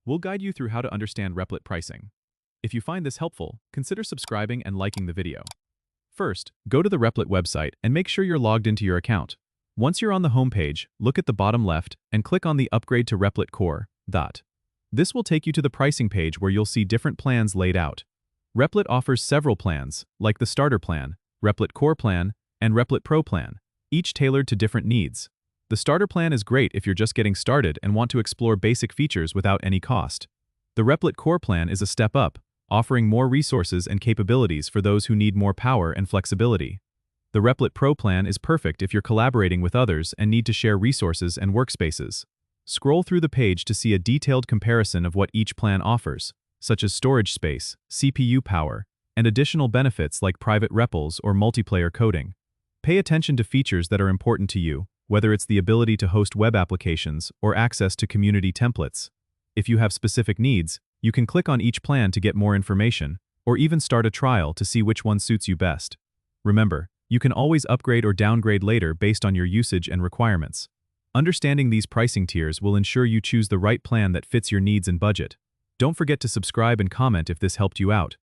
we'll guide you through how to understand Replit pricing. If you find this helpful, consider subscribing and liking the video. First, go to the Replit website and make sure you're logged into your account. Once you're on the homepage, look at the bottom left and click on the Upgrade to Replit Core. This will take you to the pricing page where you'll see different plans laid out. Replit offers several plans, like the Starter Plan, Replit Core Plan, and Replit Pro Plan, each tailored to different needs. The Starter Plan is great if you're just getting started and want to explore basic features without any cost. The Replit Core Plan is a step up, offering more resources and capabilities for those who need more power and flexibility. The Replit Pro Plan is perfect if you're collaborating with others and need to share resources and workspaces. Scroll through the page to see a detailed comparison of what each plan offers, such as storage space, CPU power, and additional benefits like private REPLs or multiplayer coding. Pay attention to features that are important to you, whether it's the ability to host web applications or access to community templates. If you have specific needs, you can click on each plan to get more information, or even start a trial to see which one suits you best. Remember, you can always upgrade or downgrade later based on your usage and requirements. Understanding these pricing tiers will ensure you choose the right plan that fits your needs and budget. Don't forget to subscribe and comment if this helped you out.